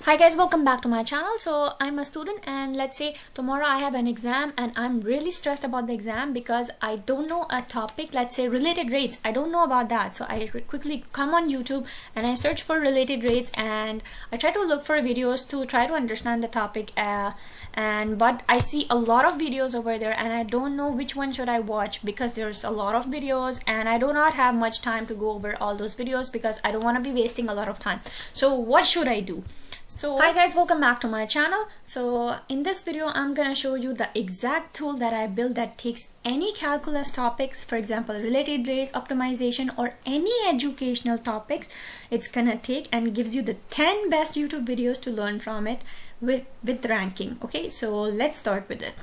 Hi guys, welcome back to my channel. So I'm a student and let's say tomorrow I have an exam and I'm really stressed about the exam because I don't know a topic, let's say related rates. I don't know about that. So I quickly come on YouTube and I search for related rates and I try to look for videos to try to understand the topic but I see a lot of videos over there and I don't know which one should I watch because there's a lot of videos and I do not have much time to go over all those videos because I don't want to be wasting a lot of time. So what should I do? So hi guys, welcome back to my channel. So in this video I'm gonna show you the exact tool that I built that takes any calculus topics, for example related rates, optimization, or any educational topics. It's gonna take and gives you the 10 best YouTube videos to learn from it with ranking. Okay, so let's start with it.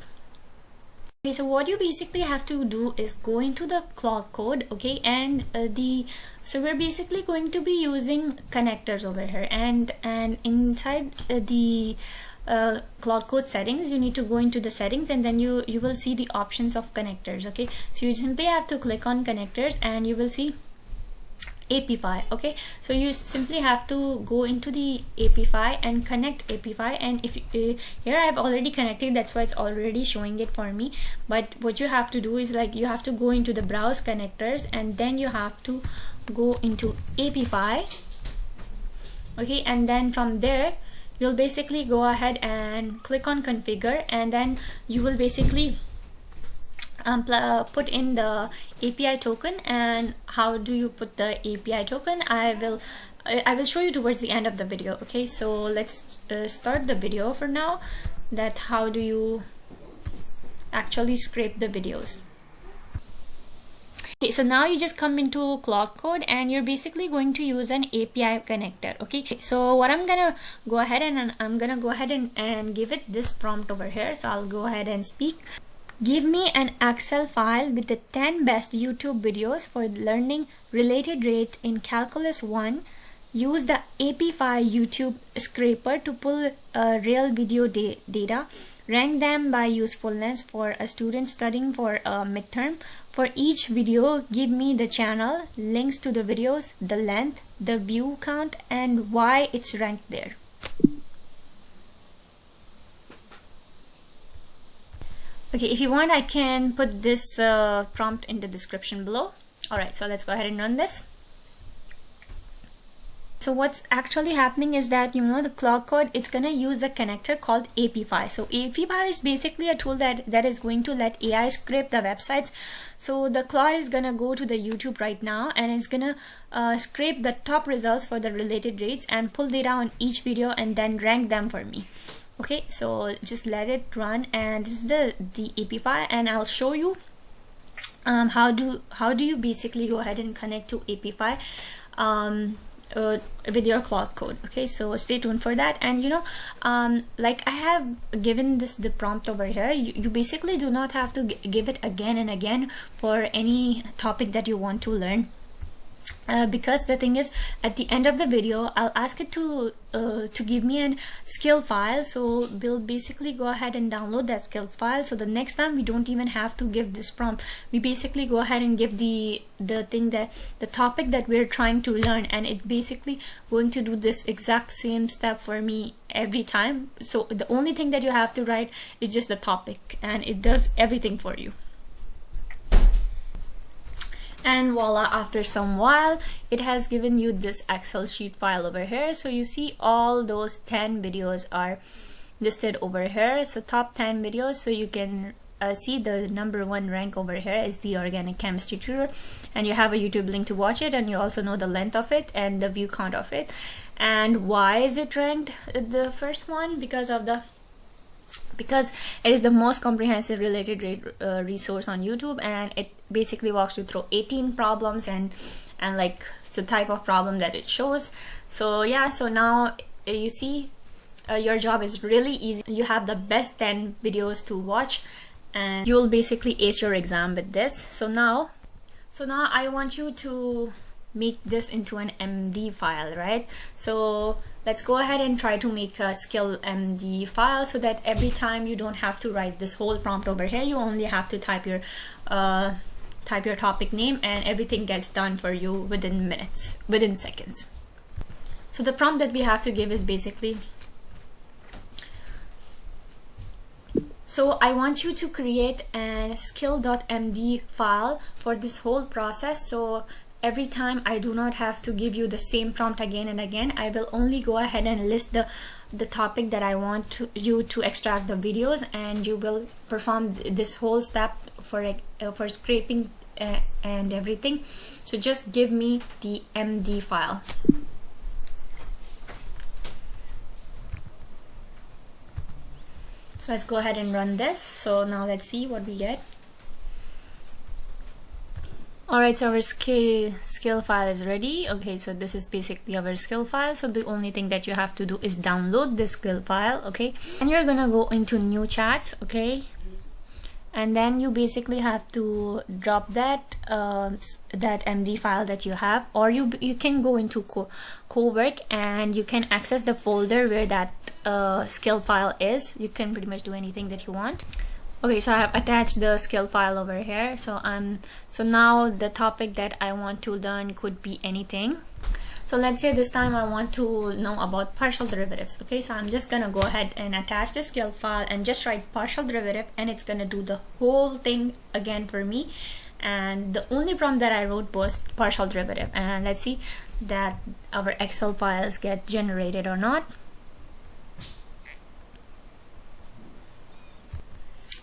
Okay, so what you basically have to do is go into the Claude Code, okay, and so we're basically going to be using connectors over here, and inside the Claude Code settings, you need to go into the settings and then you will see the options of connectors. Okay, so you simply have to click on connectors and you will see Apify. Okay, so you simply have to go into the Apify and connect Apify, and if here I have already connected, that's why it's already showing it for me. But what you have to do is like you have to go into the browse connectors and then you have to go into Apify. Okay, and then from there you'll basically go ahead and click on configure, and then you will basically put in the API token. And how do you put the API token? I will show you towards the end of the video. Okay, so let's start the video for now. That how do you actually scrape the videos. Okay, so now you just come into Claude Code and you're basically going to use an API connector. Okay, so what I'm gonna go ahead and give it this prompt over here. So I'll go ahead and speak. Give me an Excel file with the 10 best YouTube videos for learning related rate in Calculus 1. Use the Apify YouTube scraper to pull real video data. Rank them by usefulness for a student studying for a midterm. For each video, give me the channel, links to the videos, the length, the view count, and why it's ranked there. Okay, if you want, I can put this prompt in the description below. Alright, so let's go ahead and run this. So what's actually happening is that, you know, the Claude Code, it's gonna use the connector called Apify. So Apify is basically a tool that is going to let AI scrape the websites. So the Claude is gonna go to the YouTube right now and it's gonna scrape the top results for the related rates and pull data on each video and then rank them for me. Okay, so just let it run, and this is the Apify, and I'll show you how do you basically go ahead and connect to Apify with your Claude Code. Okay, so stay tuned for that. And you know, like I have given the prompt over here, you basically do not have to give it again and again for any topic that you want to learn. Because the thing is, at the end of the video I'll ask it to give me a skill file, so we'll basically go ahead and download that skill file. So the next time we don't even have to give this prompt, we basically go ahead and give the topic that we're trying to learn, and it's basically going to do this exact same step for me every time. So the only thing that you have to write is just the topic, and it does everything for you. And voila, after some while it has given you this Excel sheet file over here. So you see all those 10 videos are listed over here. So top 10 videos, so you can see the #1 rank over here is the organic chemistry tutor, and you have a YouTube link to watch it, and you also know the length of it and the view count of it. And why is it ranked the first one? Because it is the most comprehensive related rate resource on YouTube, and it basically walks you through 18 problems and like the type of problem that it shows. So yeah, so now you see your job is really easy. You have the best 10 videos to watch and you'll basically ace your exam with this. So now I want you to make this into an MD file, right? So let's go ahead and try to make a SKILL.md file, so that every time you don't have to write this whole prompt over here, you only have to type your topic name and everything gets done for you within seconds. So the prompt that we have to give is basically So I want you to create a SKILL.md file for this whole process. So every time I do not have to give you the same prompt again and again. I will only go ahead and list the topic that I want you to extract the videos, and you will perform this whole step for scraping and everything. So just give me the MD file. So let's go ahead and run this. So now let's see what we get. Alright, so our skill file is ready. Okay, so this is basically our skill file. So the only thing that you have to do is download this skill file, okay? And you're gonna go into new chats, okay? And then you basically have to drop that that MD file that you have, or you can go into Cowork and you can access the folder where that skill file is. You can pretty much do anything that you want. Okay, so I have attached the skill file over here. So now the topic that I want to learn could be anything. So let's say this time I want to know about partial derivatives. Okay, so I'm just gonna go ahead and attach the skill file and just write partial derivative, and it's gonna do the whole thing again for me. And the only prompt that I wrote was partial derivative, and let's see that our Excel files get generated or not.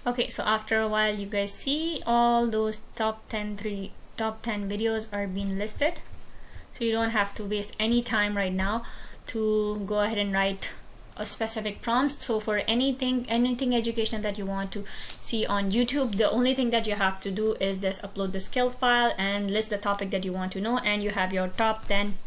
Okay, so after a while you guys see all those top 10 videos are being listed. So you don't have to waste any time right now to go ahead and write a specific prompt. So for anything educational that you want to see on YouTube, the only thing that you have to do is just upload the skill file and list the topic that you want to know, and you have your top 10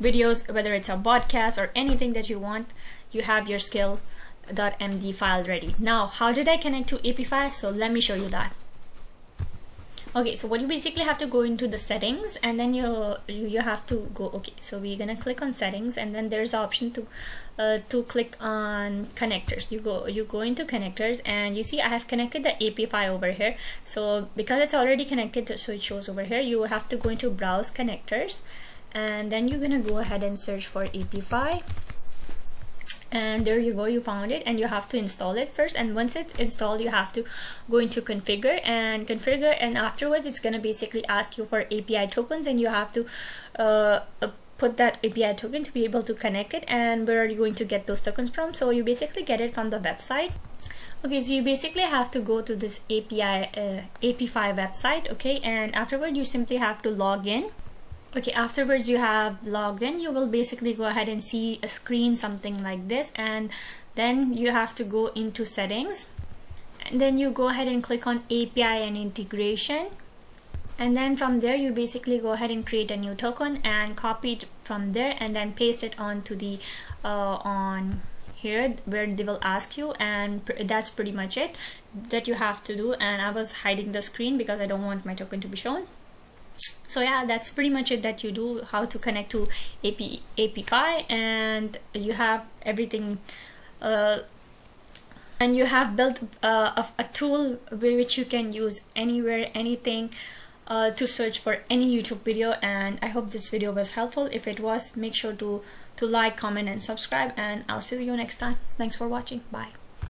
videos, whether it's a podcast or anything that you want. You have your skill.md file ready. Now, how did I connect to Apify? So let me show you that. Okay, so what you basically have to go into the settings, and then you have to go. Okay, so we're gonna click on settings, and then there's an option to click on connectors. You go into connectors, and you see I have connected the Apify over here. So because it's already connected, so it shows over here, you have to go into browse connectors, and then you're gonna go ahead and search for Apify. And there you go, you found it, and you have to install it first. And once it's installed, you have to go into configure, and afterwards it's going to basically ask you for API tokens, and you have to put that API token to be able to connect it. And where are you going to get those tokens from? So you basically get it from the website. Okay, so you basically have to go to this Apify website, okay, and afterward you simply have to log in. Okay, afterwards you have logged in, you will basically go ahead and see a screen something like this, and then you have to go into settings, and then you go ahead and click on API and integration, and then from there you basically go ahead and create a new token and copy it from there, and then paste it onto the on here where they will ask you, and that's pretty much it that you have to do. And I was hiding the screen because I don't want my token to be shown. So yeah, that's pretty much it that you do, how to connect to Apify, and you have everything, and you have built a tool which you can use anywhere, anything, to search for any YouTube video. And I hope this video was helpful. If it was, make sure to like, comment and subscribe, and I'll see you next time. Thanks for watching. Bye.